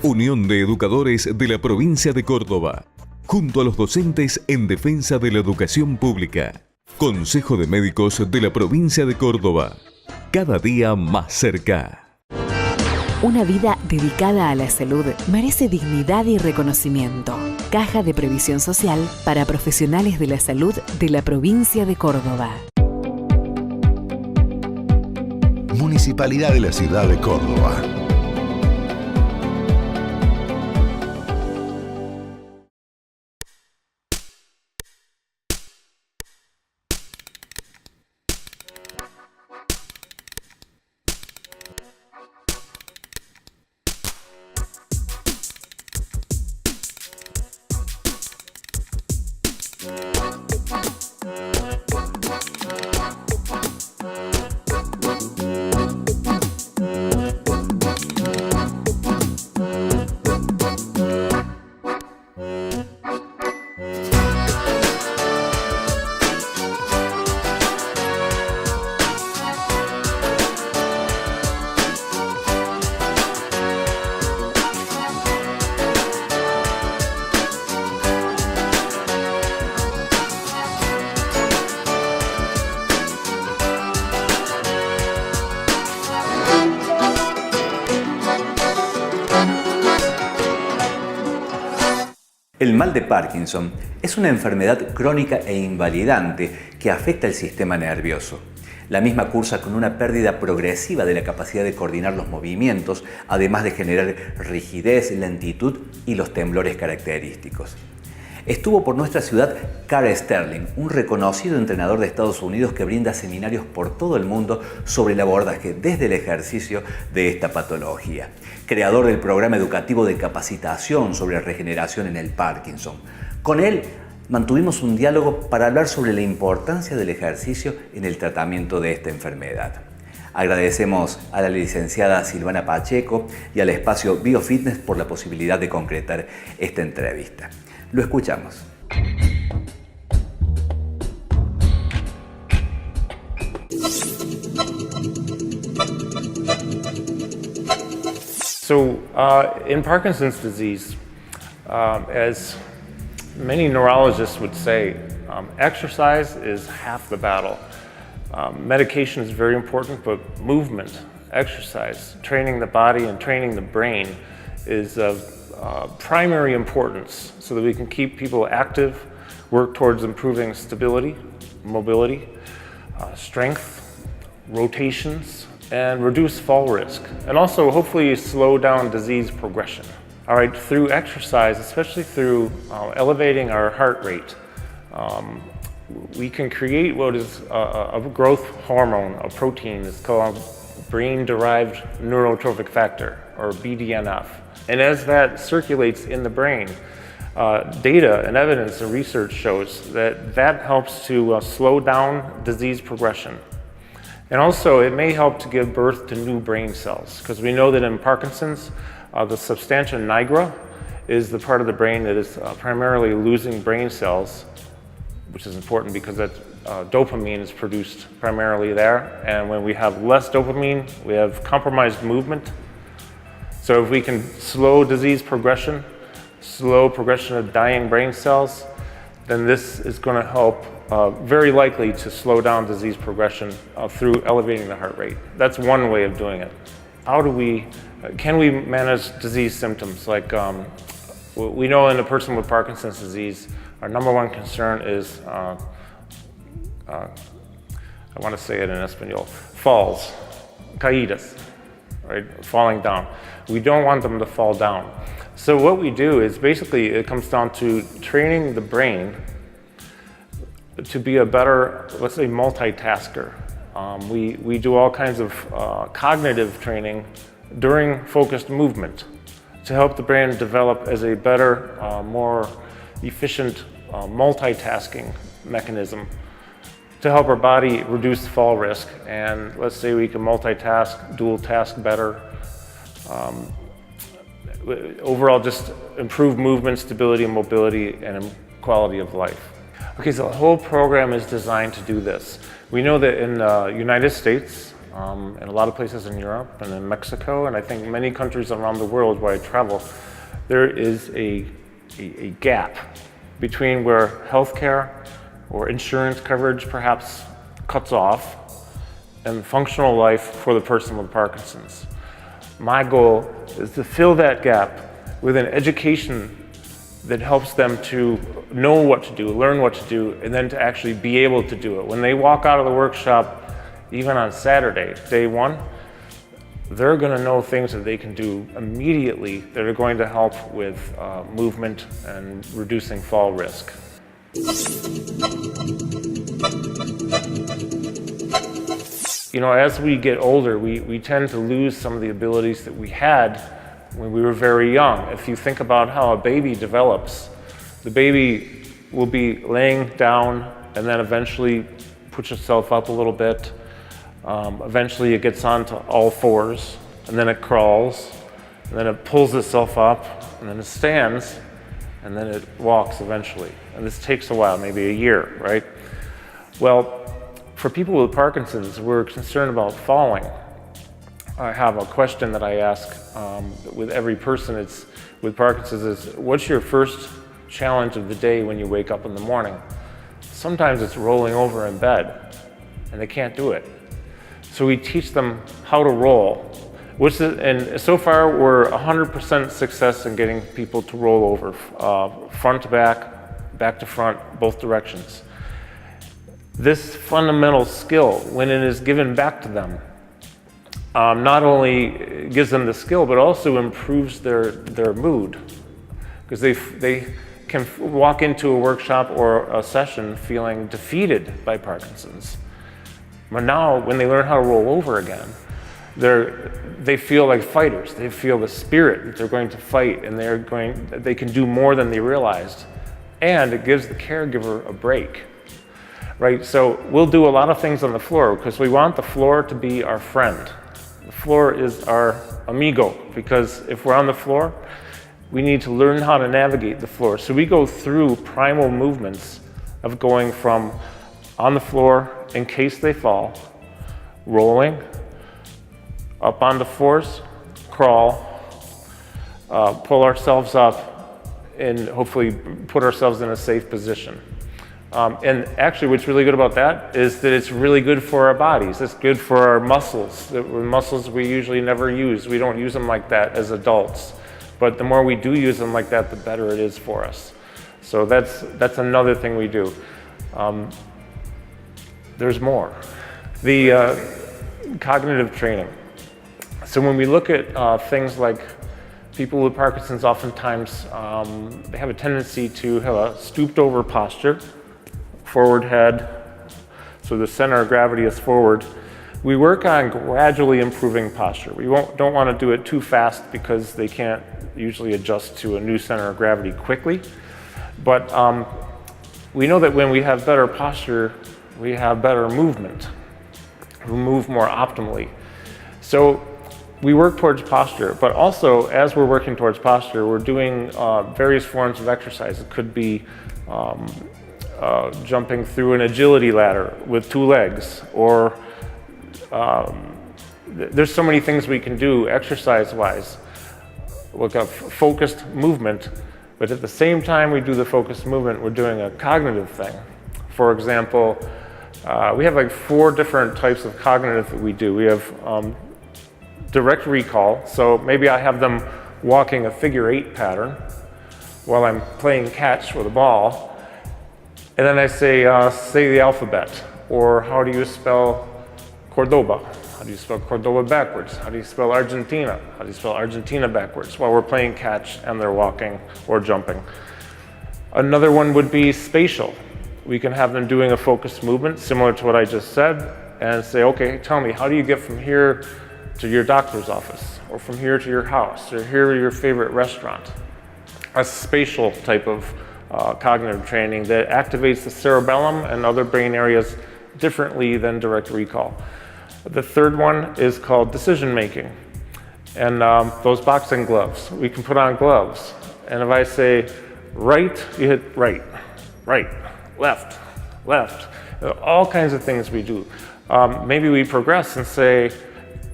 Unión de Educadores de la Provincia de Córdoba, junto a los docentes en defensa de la educación pública. Consejo de Médicos de la Provincia de Córdoba, cada día más cerca. Una vida dedicada a la salud merece dignidad y reconocimiento. Caja de Previsión Social para profesionales de la salud de la Provincia de Córdoba. Municipalidad de la Ciudad de Córdoba. El mal de Parkinson es una enfermedad crónica e invalidante que afecta el sistema nervioso. La misma cursa con una pérdida progresiva de la capacidad de coordinar los movimientos, además de generar rigidez, lentitud y los temblores característicos. Estuvo por nuestra ciudad Carl Sterling, un reconocido entrenador de Estados Unidos que brinda seminarios por todo el mundo sobre el abordaje desde el ejercicio de esta patología. Creador del programa educativo de capacitación sobre regeneración en el Parkinson. Con él mantuvimos un diálogo para hablar sobre la importancia del ejercicio en el tratamiento de esta enfermedad. Agradecemos a la licenciada Silvana Pacheco y al espacio BioFitness por la posibilidad de concretar esta entrevista. Lo escuchamos. So in Parkinson's disease, as many neurologists would say, exercise is half the battle. Medication is very important, but movement, exercise, training the body and training the brain is of primary importance so that we can keep people active, work towards improving stability, mobility, strength, rotations, and reduce fall risk, and also hopefully slow down disease progression. All right, through exercise, especially through elevating our heart rate, we can create what is a growth hormone, a protein. It's called brain-derived neurotrophic factor, or BDNF. And as that circulates in the brain, data and evidence and research shows that that helps to slow down disease progression. And also, it may help to give birth to new brain cells, because we know that in Parkinson's, the substantia nigra is the part of the brain that is primarily losing brain cells, which is important because that dopamine is produced primarily there. And when we have less dopamine, we have compromised movement. So if we can slow disease progression, slow progression of dying brain cells, then this is going to help very likely to slow down disease progression through elevating the heart rate. That's one way of doing it. How do we, can we manage disease symptoms? Like we know in a person with Parkinson's disease, our number one concern is, I want to say it in Espanol, falls, caídas, right? Falling down. We don't want them to fall down. So what we do is basically it comes down to training the brain to be a better, let's say, multitasker. We do all kinds of cognitive training during focused movement to help the brain develop as a better, more efficient multitasking mechanism to help our body reduce fall risk. And let's say we can multitask, dual task better. Overall, just improve movement, stability, and mobility, and quality of life. Okay, so the whole program is designed to do this. We know that in the United States, in a lot of places in Europe and in Mexico, and I think many countries around the world where I travel, there is a gap between where healthcare or insurance coverage perhaps cuts off and functional life for the person with Parkinson's. My goal is to fill that gap with an education that helps them to know what to do, learn what to do, and then to actually be able to do it. When they walk out of the workshop, even on Saturday, day one, they're going to know things that they can do immediately that are going to help with movement and reducing fall risk. You know, as we get older, we tend to lose some of the abilities that we had when we were very young. If you think about how a baby develops, the baby will be laying down and then eventually puts itself up a little bit. Eventually it gets onto all fours, and then it crawls, and then it pulls itself up, and then it stands, and then it walks eventually. And this takes a while, maybe a year, right? Well, for people with Parkinson's, we're concerned about falling. I have a question that I ask with every person with Parkinson's is, what's your first challenge of the day when you wake up in the morning? Sometimes it's rolling over in bed, and they can't do it. So we teach them how to roll. And so far, we're 100% success in getting people to roll over, front to back to front, both directions. This fundamental skill, when it is given back to them, not only gives them the skill, but also improves their mood. Because they can walk into a workshop or a session feeling defeated by Parkinson's. But now, when they learn how to roll over again, they feel like fighters. They feel the spirit that they're going to fight, and they can do more than they realized. And it gives the caregiver a break, right? So we'll do a lot of things on the floor because we want the floor to be our friend. The floor is our amigo, because if we're on the floor, we need to learn how to navigate the floor. So we go through primal movements of going from on the floor in case they fall, rolling, up on the fours, crawl, pull ourselves up, and hopefully put ourselves in a safe position. And actually what's really good about that is that it's really good for our bodies. It's good for our muscles. The muscles we usually never use. We don't use them like that as adults. But the more we do use them like that, the better it is for us. So that's another thing we do. There's more. The cognitive training. So when we look at things like people with Parkinson's, oftentimes they have a tendency to have a stooped over posture, forward head, so the center of gravity is forward. We work on gradually improving posture. We don't want to do it too fast because they can't usually adjust to a new center of gravity quickly. But we know that when we have better posture, we have better movement. We move more optimally. So we work towards posture, but also as we're working towards posture, we're doing various forms of exercise. It could be jumping through an agility ladder with 2 legs, or there's so many things we can do exercise-wise. Look at focused movement, but at the same time we do the focused movement, we're doing a cognitive thing. For example, we have like 4 different types of cognitive that we do. We have direct recall, so maybe I have them walking a figure-8 pattern while I'm playing catch with a ball, and then I say the alphabet, or how do you spell Cordoba? How do you spell Cordoba backwards? How do you spell Argentina? How do you spell Argentina backwards? While we're playing catch and they're walking or jumping. Another one would be spatial. We can have them doing a focused movement similar to what I just said and say, okay, tell me, how do you get from here to your doctor's office, or from here to your house, or here to your favorite restaurant? A spatial type of cognitive training that activates the cerebellum and other brain areas differently than direct recall. The third one is called decision making. And those boxing gloves, we can put on gloves. And if I say right, you hit right, right, left, left. All kinds of things we do. maybe we progress and say,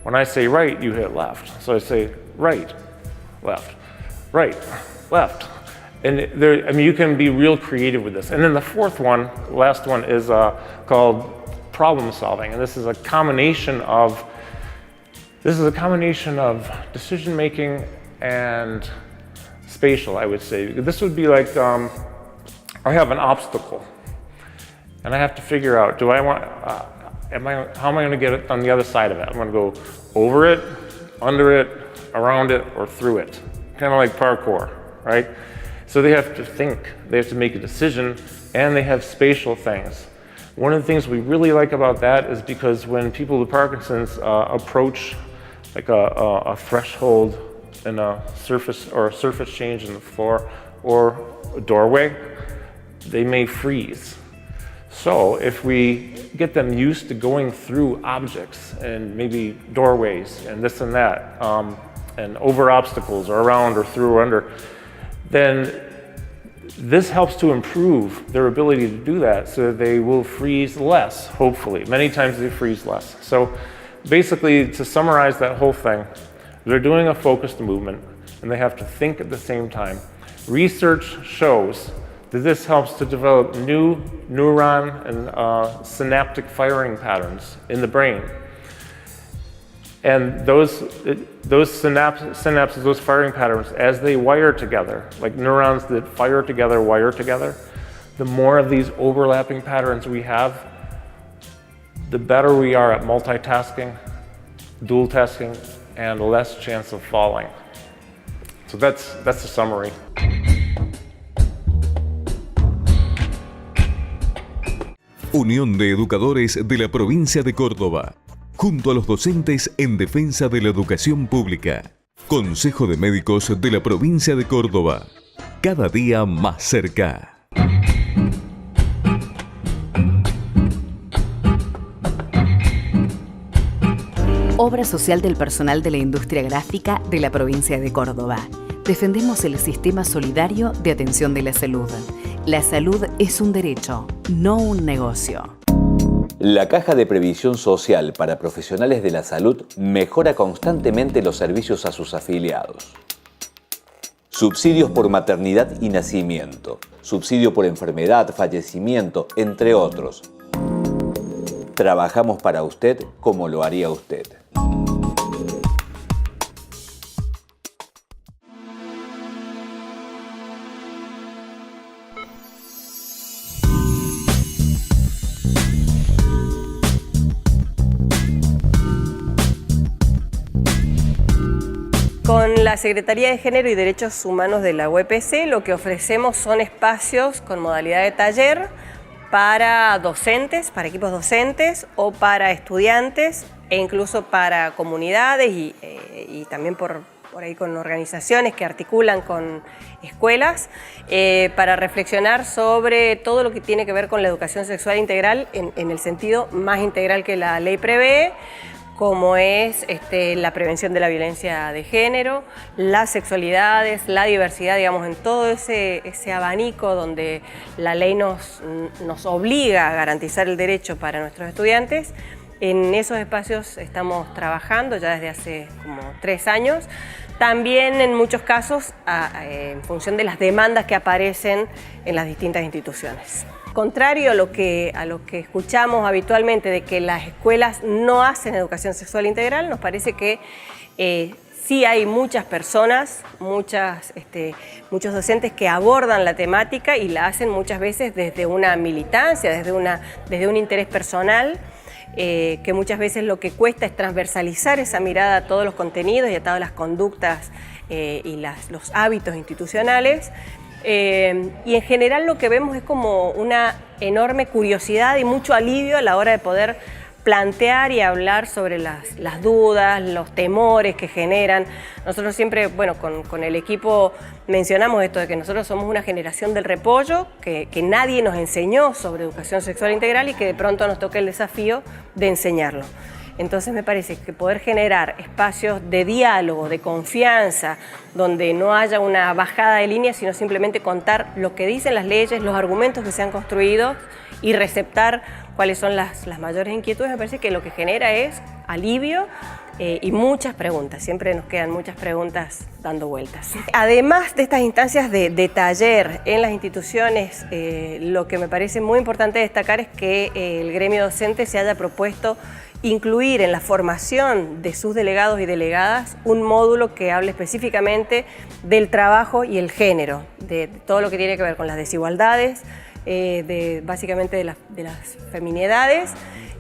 when I say right, you hit left. So I say right, left, right, left. And there, I mean, you can be real creative with this. And then the fourth one, last one, is called problem solving. And this is a combination of decision making and spatial, I would say. This would be like, I have an obstacle, and I have to figure out, how am I going to get it on the other side of it? I'm going to go over it, under it, around it, or through it. Kind of like parkour, right? So they have to think, they have to make a decision, and they have spatial things. One of the things we really like about that is because when people with Parkinson's approach like a threshold in a surface or a surface change in the floor or a doorway, they may freeze. So if we get them used to going through objects and maybe doorways and this and that, and over obstacles or around or through or under, then this helps to improve their ability to do that so that they will freeze less, hopefully. Many times they freeze less. So basically, to summarize that whole thing, they're doing a focused movement and they have to think at the same time. Research shows that this helps to develop new neuron and synaptic firing patterns in the brain. And those synapses, those firing patterns, as they wire together, like neurons that fire together, wire together, the more of these overlapping patterns we have, the better we are at multitasking, dual tasking, and less chance of falling. So that's the summary. Unión de Educadores de la Provincia de Córdoba, junto a los docentes en defensa de la educación pública. Consejo de Médicos de la Provincia de Córdoba, cada día más cerca. Obra social del personal de la industria gráfica de la provincia de Córdoba. Defendemos el sistema solidario de atención de la salud. La salud es un derecho, no un negocio. La Caja de Previsión Social para Profesionales de la Salud mejora constantemente los servicios a sus afiliados. Subsidios por maternidad y nacimiento, subsidio por enfermedad, fallecimiento, entre otros. Trabajamos para usted como lo haría usted. Con la Secretaría de Género y Derechos Humanos de la UPC lo que ofrecemos son espacios con modalidad de taller para docentes, para equipos docentes o para estudiantes e incluso para comunidades y también por ahí con organizaciones que articulan con escuelas para reflexionar sobre todo lo que tiene que ver con la educación sexual integral en el sentido más integral que la ley prevé, como es la prevención de la violencia de género, las sexualidades, la diversidad, digamos, en todo ese abanico donde la ley nos obliga a garantizar el derecho para nuestros estudiantes. En esos espacios estamos trabajando ya desde hace como 3 años. También en muchos casos en función de las demandas que aparecen en las distintas instituciones. Contrario a lo que escuchamos habitualmente de que las escuelas no hacen educación sexual integral, nos parece que sí hay muchas personas, muchos docentes que abordan la temática y la hacen muchas veces desde una militancia, desde un interés personal, que muchas veces lo que cuesta es transversalizar esa mirada a todos los contenidos y a todas las conductas y los hábitos institucionales. Y en general lo que vemos es como una enorme curiosidad y mucho alivio a la hora de poder plantear y hablar sobre las dudas, los temores que generan. Nosotros siempre, bueno, con el equipo mencionamos esto de que nosotros somos una generación del repollo, que nadie nos enseñó sobre educación sexual integral y que de pronto nos toca el desafío de enseñarlo. Entonces me parece que poder generar espacios de diálogo, de confianza, donde no haya una bajada de línea, sino simplemente contar lo que dicen las leyes, los argumentos que se han construido y receptar cuáles son las mayores inquietudes, me parece que lo que genera es alivio y muchas preguntas. Siempre nos quedan muchas preguntas dando vueltas. Además de estas instancias de taller en las instituciones, lo que me parece muy importante destacar es que el gremio docente se haya propuesto incluir en la formación de sus delegados y delegadas un módulo que hable específicamente del trabajo y el género, de todo lo que tiene que ver con las desigualdades, básicamente de las feminidades,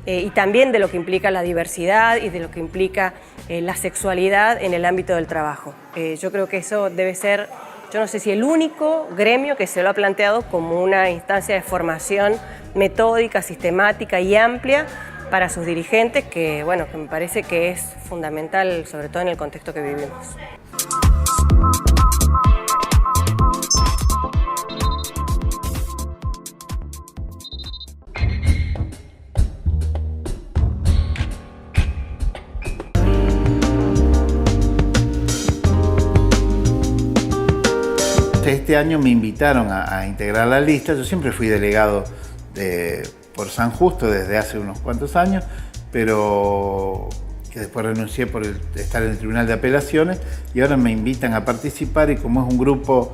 y también de lo que implica la diversidad y de lo que implica la sexualidad en el ámbito del trabajo. Yo creo que eso debe ser, yo no sé si el único gremio que se lo ha planteado como una instancia de formación metódica, sistemática y amplia para sus dirigentes, que bueno, que me parece que es fundamental, sobre todo en el contexto que vivimos. Este año me invitaron a integrar la lista. Yo siempre fui delegado por San Justo desde hace unos cuantos años, pero que después renuncié por estar en el Tribunal de Apelaciones, y ahora me invitan a participar, y como es un grupo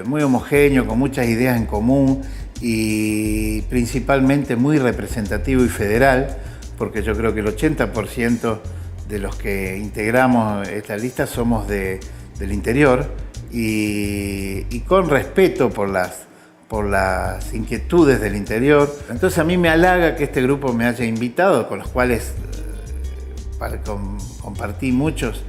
muy homogéneo, con muchas ideas en común y principalmente muy representativo y federal, porque yo creo que el 80% de los que integramos esta lista somos del interior, y con respeto por las inquietudes del interior. Entonces a mí me halaga que este grupo me haya invitado, con los cuales compartí muchas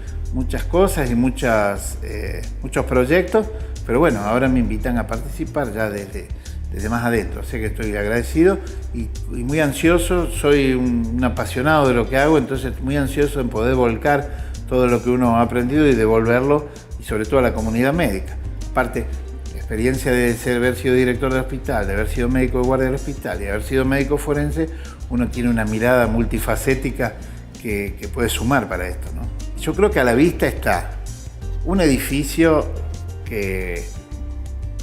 cosas y muchos proyectos, pero bueno, ahora me invitan a participar ya desde más adentro. Así que estoy agradecido y muy ansioso. Soy un apasionado de lo que hago, entonces muy ansioso en poder volcar todo lo que uno ha aprendido y devolverlo, y sobre todo a la comunidad médica. Aparte, la experiencia de haber sido director del hospital, de haber sido médico de guardia del hospital y de haber sido médico forense, uno tiene una mirada multifacética que puede sumar para esto, ¿no? Yo creo que a la vista está un edificio que,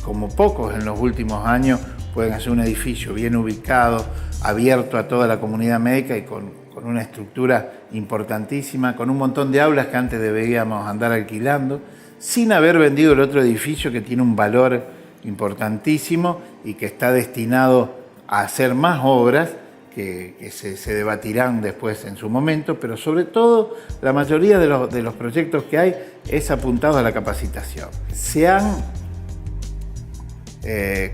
como pocos en los últimos años, pueden hacer un edificio bien ubicado, abierto a toda la comunidad médica y con una estructura importantísima, con un montón de aulas que antes debíamos andar alquilando, sin haber vendido el otro edificio que tiene un valor importantísimo y que está destinado a hacer más obras que se debatirán después en su momento, pero sobre todo la mayoría de los proyectos que hay es apuntado a la capacitación. Se han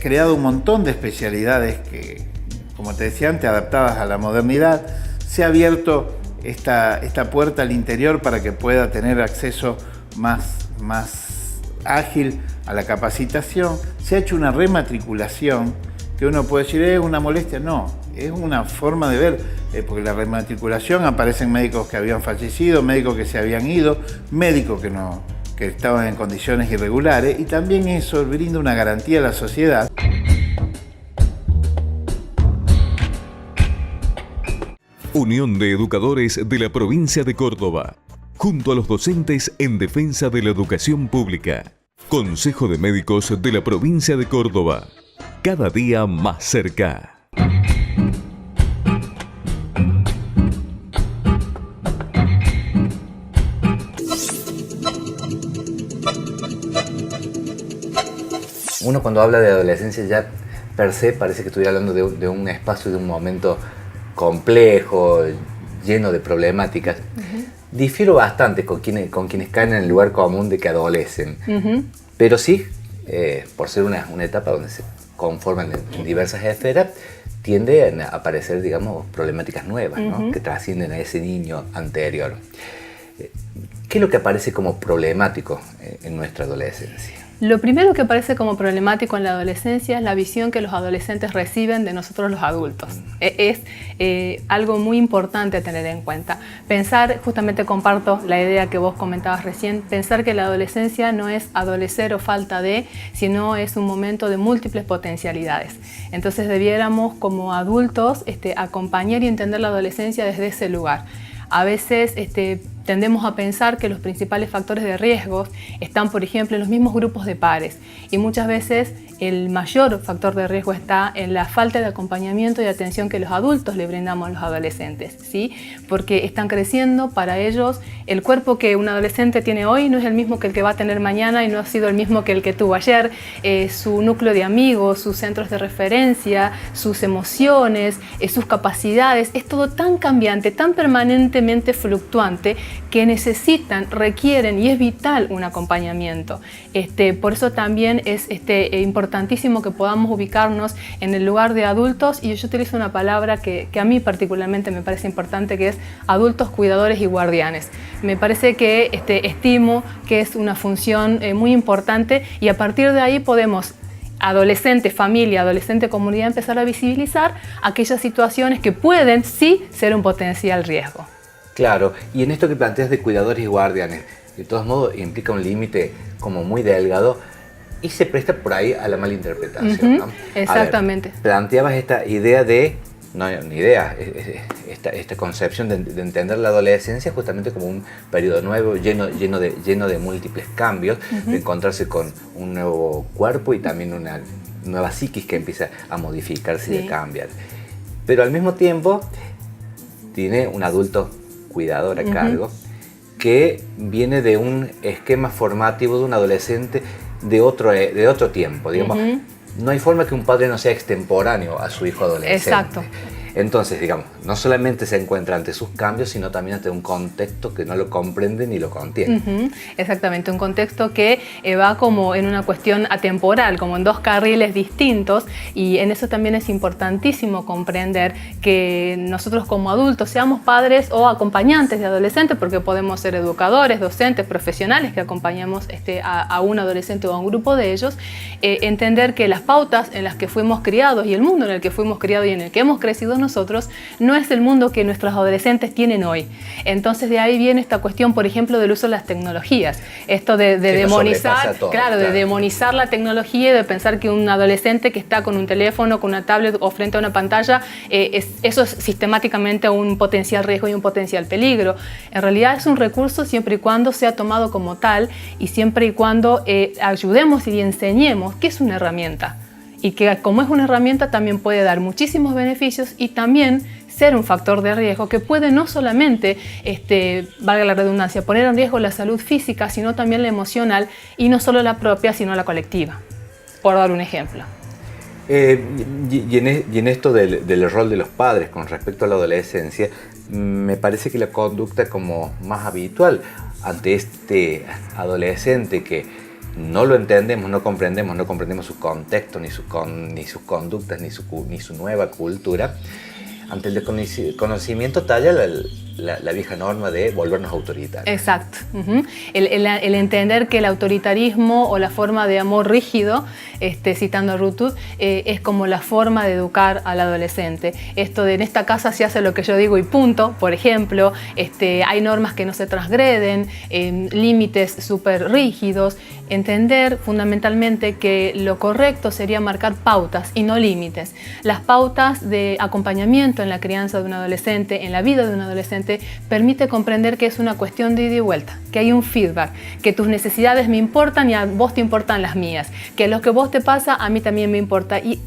creado un montón de especialidades que, como te decía antes, adaptadas a la modernidad. Se ha abierto esta puerta al interior para que pueda tener acceso más ágil a la capacitación. Se ha hecho una rematriculación que uno puede decir es una molestia. No, es una forma de ver, porque la rematriculación aparecen médicos que habían fallecido, médicos que se habían ido, médicos que estaban en condiciones irregulares, y también eso brinda una garantía a la sociedad. Unión de Educadores de la Provincia de Córdoba, junto a los docentes en defensa de la educación pública. Consejo de Médicos de la Provincia de Córdoba, cada día más cerca. Uno cuando habla de adolescencia ya per se parece que estuviera hablando de un espacio, de un momento complejo, lleno de problemáticas. Difiero bastante con quienes caen en el lugar común de que adolecen, pero sí, por ser una etapa donde se conforman en diversas esferas, tienden a aparecer, digamos, problemáticas nuevas, ¿no? Que trascienden a ese niño anterior. ¿Qué es lo que aparece como problemático en nuestra adolescencia? Lo primero que aparece como problemático en la adolescencia es la visión que los adolescentes reciben de nosotros los adultos. Es algo muy importante a tener en cuenta. Pensar, justamente comparto la idea que vos comentabas recién, pensar que la adolescencia no es adolecer o falta de, sino es un momento de múltiples potencialidades. Entonces debiéramos como adultos acompañar y entender la adolescencia desde ese lugar. A veces tendemos a pensar que los principales factores de riesgo están, por ejemplo, en los mismos grupos de pares. Y muchas veces el mayor factor de riesgo está en la falta de acompañamiento y atención que los adultos le brindamos a los adolescentes, ¿sí? Porque están creciendo, para ellos el cuerpo que un adolescente tiene hoy no es el mismo que el que va a tener mañana y no ha sido el mismo que el que tuvo ayer. Su núcleo de amigos, sus centros de referencia, sus emociones, sus capacidades, es todo tan cambiante, tan permanentemente fluctuante que necesitan, requieren y es vital un acompañamiento. Por eso también es importantísimo que podamos ubicarnos en el lugar de adultos, y yo utilizo una palabra que a mí particularmente me parece importante, que es adultos, cuidadores y guardianes. Me parece que estimo que es una función muy importante, y a partir de ahí podemos, adolescente, familia, adolescente, comunidad, empezar a visibilizar aquellas situaciones que pueden sí ser un potencial riesgo. Claro, y en esto que planteas de cuidadores y guardianes, de todos modos implica un límite como muy delgado y se presta por ahí a la malinterpretación, ¿no? Exactamente. A ver, planteabas esta idea de, no ni idea, esta concepción de entender la adolescencia justamente como un periodo nuevo, lleno de múltiples cambios, de encontrarse con un nuevo cuerpo y también una nueva psiquis que empieza a modificarse y a cambiar. Pero al mismo tiempo tiene un adulto cuidador a cargo, que viene de un esquema formativo de un adolescente de otro tiempo, digamos. No hay forma que un padre no sea extemporáneo a su hijo adolescente. Exacto. Entonces, digamos, no solamente se encuentra ante sus cambios, sino también ante un contexto que no lo comprende ni lo contiene. Exactamente, un contexto que va como en una cuestión atemporal, como en dos carriles distintos, y en eso también es importantísimo comprender que nosotros como adultos, seamos padres o acompañantes de adolescentes, porque podemos ser educadores, docentes, profesionales que acompañamos a un adolescente o a un grupo de ellos, entender que las pautas en las que fuimos criados y el mundo en el que fuimos criados y en el que hemos crecido nosotros no es el mundo que nuestros adolescentes tienen hoy. Entonces de ahí viene esta cuestión, por ejemplo, del uso de las tecnologías. Esto de demonizar, de demonizar la tecnología y de pensar que un adolescente que está con un teléfono, con una tablet o frente a una pantalla, eso es sistemáticamente un potencial riesgo y un potencial peligro. En realidad es un recurso siempre y cuando sea tomado como tal y siempre y cuando ayudemos y enseñemos que es una herramienta. Y que como es una herramienta también puede dar muchísimos beneficios y también ser un factor de riesgo que puede no solamente, valga la redundancia, poner en riesgo la salud física, sino también la emocional y no solo la propia, sino la colectiva, por dar un ejemplo. Y en esto del rol de los padres con respecto a la adolescencia, me parece que la conducta como más habitual ante este adolescente que no lo entendemos, no comprendemos su contexto, ni sus conductas, ni su nueva cultura. Ante el desconocimiento talla la vieja norma de volvernos autoritarios. Exacto. El entender que el autoritarismo o la forma de amor rígido, citando a Rutud, es como la forma de educar al adolescente. Esto de en esta casa se hace lo que yo digo y punto, por ejemplo, hay normas que no se transgreden, límites súper rígidos. Entender fundamentalmente que lo correcto sería marcar pautas y no límites. Las pautas de acompañamiento en la crianza de un adolescente, en la vida de un adolescente, permite comprender que es una cuestión de ida y vuelta, que hay un feedback, que tus necesidades me importan y a vos te importan las mías, que lo que vos te pasa a mí también me importa y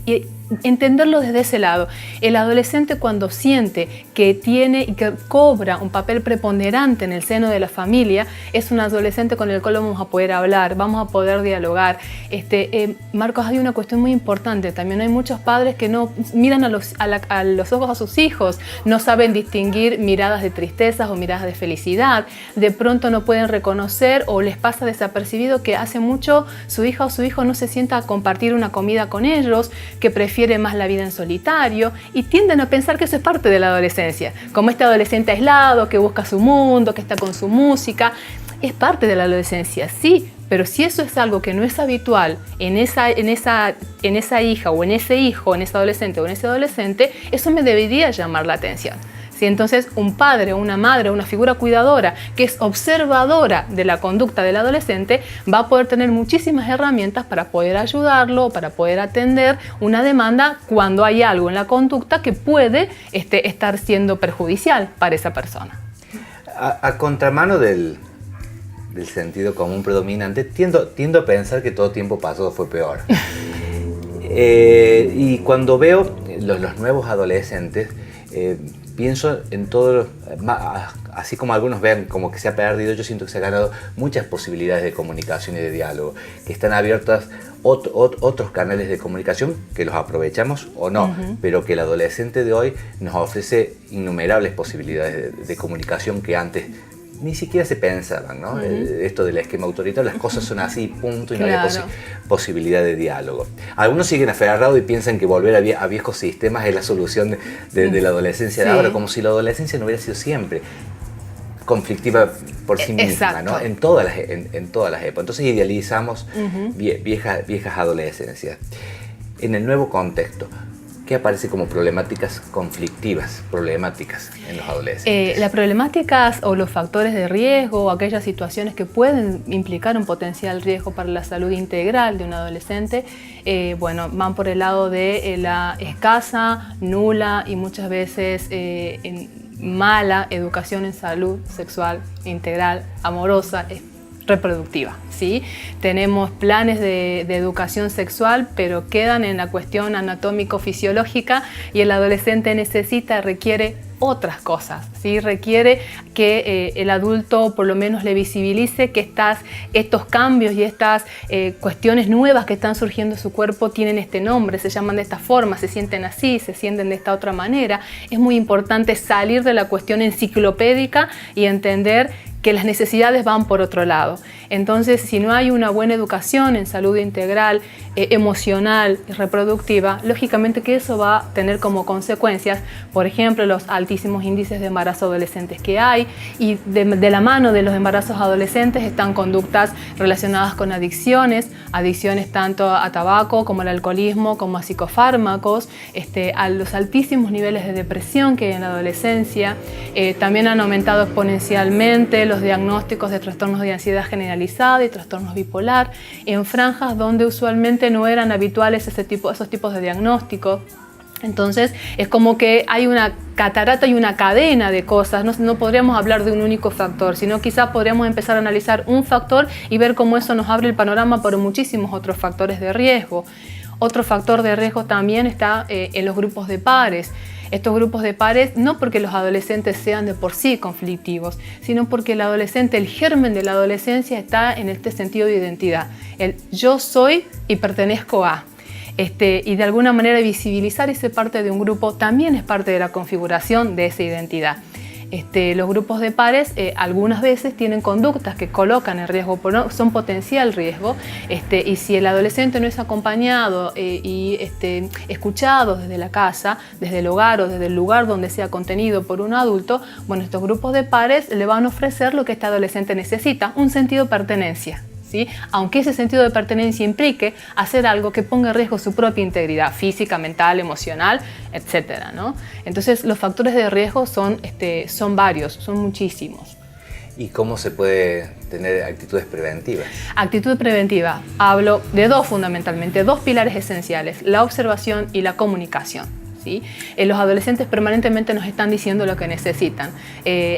entenderlo desde ese lado. El adolescente cuando siente que tiene y que cobra un papel preponderante en el seno de la familia, es un adolescente con el cual vamos a poder hablar, vamos a poder dialogar. Marcos, hay una cuestión muy importante. También hay muchos padres que no miran a los ojos a sus hijos, no saben distinguir miradas de tristezas o miradas de felicidad. De pronto no pueden reconocer o les pasa desapercibido que hace mucho su hija o su hijo no se sienta a compartir una comida con ellos, que prefiere más la vida en solitario y tienden a pensar que eso es parte de la adolescencia. Como este adolescente aislado que busca su mundo, que está con su música, es parte de la adolescencia, sí, pero si eso es algo que no es habitual en esa hija o en ese hijo, en ese adolescente o en ese adolescente, eso me debería llamar la atención. Si entonces un padre, una madre, una figura cuidadora que es observadora de la conducta del adolescente va a poder tener muchísimas herramientas para poder ayudarlo, para poder atender una demanda cuando hay algo en la conducta que puede estar siendo perjudicial para esa persona. A contramano del sentido común predominante, tiendo a pensar que todo tiempo pasado fue peor. Y cuando veo los nuevos adolescentes, pienso en todo, así como algunos ven como que se ha perdido, yo siento que se han ganado muchas posibilidades de comunicación y de diálogo, que están abiertas otros canales de comunicación que los aprovechamos o no, pero que el adolescente de hoy nos ofrece innumerables posibilidades de comunicación que antes ni siquiera se pensaban, ¿no? Esto del esquema autoritario, las cosas son así, punto, y no hay posibilidad de diálogo. Algunos siguen aferrados y piensan que volver a viejos sistemas es la solución de la adolescencia de ahora, como si la adolescencia no hubiera sido siempre conflictiva por sí misma, ¿no? En todas las épocas. Entonces idealizamos viejas adolescencias. En el nuevo contexto, ¿qué aparece como problemáticas conflictivas, problemáticas en los adolescentes? Las problemáticas o los factores de riesgo o aquellas situaciones que pueden implicar un potencial riesgo para la salud integral de un adolescente, bueno, van por el lado de la escasa, nula y muchas veces mala educación en salud sexual integral, amorosa, reproductiva, ¿sí? Tenemos planes de educación sexual, pero quedan en la cuestión anatómico-fisiológica y el adolescente requiere otras cosas, ¿sí? Requiere que el adulto por lo menos le visibilice que estos cambios y estas cuestiones nuevas que están surgiendo en su cuerpo tienen este nombre, se llaman de esta forma, se sienten así, se sienten de esta otra manera. Es muy importante salir de la cuestión enciclopédica y entender que las necesidades van por otro lado. Entonces, si no hay una buena educación en salud integral, emocional y reproductiva, lógicamente que eso va a tener como consecuencias, por ejemplo, los altísimos índices de embarazo adolescentes que hay, y de la mano de los embarazos adolescentes están conductas relacionadas con adicciones tanto a tabaco como al alcoholismo, como a psicofármacos, a los altísimos niveles de depresión que hay en la adolescencia. También han aumentado exponencialmente los diagnósticos de trastornos de ansiedad generalizada y trastornos bipolar en franjas donde usualmente no eran habituales esos tipos de diagnósticos. Entonces es como que hay una catarata y una cadena de cosas, no podríamos hablar de un único factor, sino quizás podríamos empezar a analizar un factor y ver cómo eso nos abre el panorama para muchísimos otros factores de riesgo. Otro factor de riesgo también está en los grupos de pares. Estos grupos de pares, no porque los adolescentes sean de por sí conflictivos, sino porque el adolescente, el germen de la adolescencia está en este sentido de identidad. El yo soy y pertenezco a. Y de alguna manera visibilizar esa parte de un grupo también es parte de la configuración de esa identidad. Los grupos de pares algunas veces tienen conductas que colocan en riesgo, son potencial riesgo, y si el adolescente no es acompañado y escuchado desde la casa, desde el hogar o desde el lugar donde sea contenido por un adulto, bueno, estos grupos de pares le van a ofrecer lo que este adolescente necesita, un sentido de pertenencia. ¿Sí? Aunque ese sentido de pertenencia implique hacer algo que ponga en riesgo su propia integridad física, mental, emocional, etc., ¿no? Entonces los factores de riesgo son varios, son muchísimos. ¿Y cómo se puede tener actitudes preventivas? Actitud preventiva, hablo de fundamentalmente dos pilares esenciales, la observación y la comunicación. ¿Sí? Los adolescentes permanentemente nos están diciendo lo que necesitan.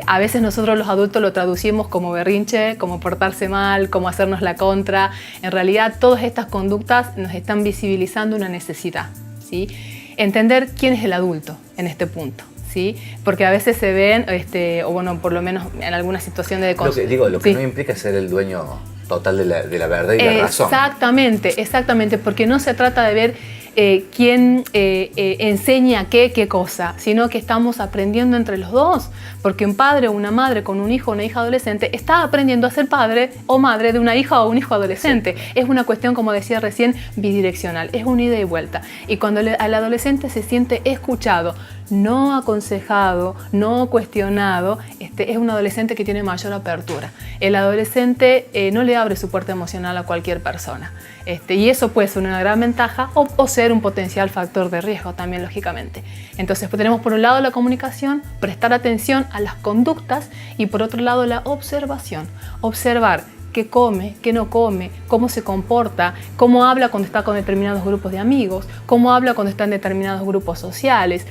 A veces nosotros los adultos lo traducimos como berrinche, como portarse mal, como hacernos la contra. En realidad todas estas conductas nos están visibilizando una necesidad. ¿Sí? Entender quién es el adulto en este punto. ¿Sí? Porque a veces se ven, o bueno, por lo menos en alguna situación de... Lo que no implica ser el dueño total de la verdad y la razón. Exactamente, porque no se trata de ver quién enseña qué cosa, sino que estamos aprendiendo entre los dos, porque un padre o una madre con un hijo o una hija adolescente está aprendiendo a ser padre o madre de una hija o un hijo adolescente. Sí. Es una cuestión, como decía recién, bidireccional, es un ida y vuelta. Y cuando el adolescente se siente escuchado, no aconsejado, no cuestionado, es un adolescente que tiene mayor apertura. El adolescente no le abre su puerta emocional a cualquier persona. Y eso puede ser una gran ventaja o ser un potencial factor de riesgo también, lógicamente. Entonces, pues, tenemos por un lado la comunicación, prestar atención a las conductas, y por otro lado la observación. Observar qué come, qué no come, cómo se comporta, cómo habla cuando está con determinados grupos de amigos, cómo habla cuando está en determinados grupos sociales,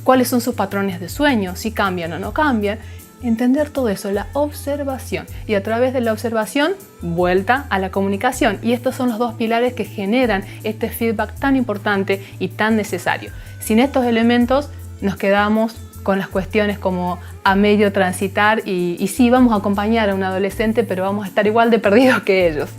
cuáles son sus patrones de sueño, si cambian o no cambian. Entender todo eso, la observación, y a través de la observación, vuelta a la comunicación. Y estos son los dos pilares que generan este feedback tan importante y tan necesario. Sin estos elementos nos quedamos con las cuestiones como a medio transitar y sí, vamos a acompañar a un adolescente, pero vamos a estar igual de perdidos que ellos.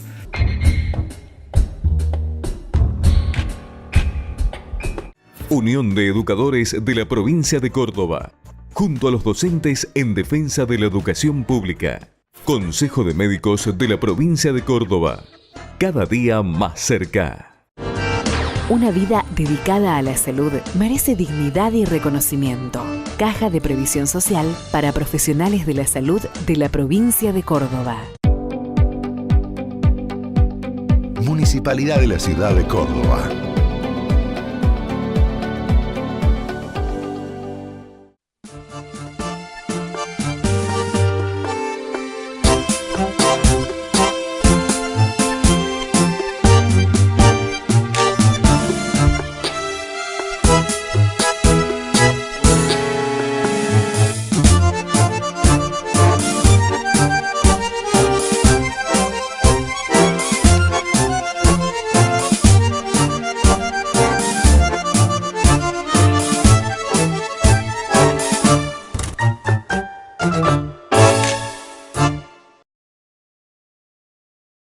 Unión de Educadores de la Provincia de Córdoba, junto a los docentes en defensa de la educación pública. Consejo de Médicos de la Provincia de Córdoba, cada día más cerca. Una vida dedicada a la salud merece dignidad y reconocimiento. Caja de Previsión Social para profesionales de la salud de la Provincia de Córdoba. Municipalidad de la Ciudad de Córdoba.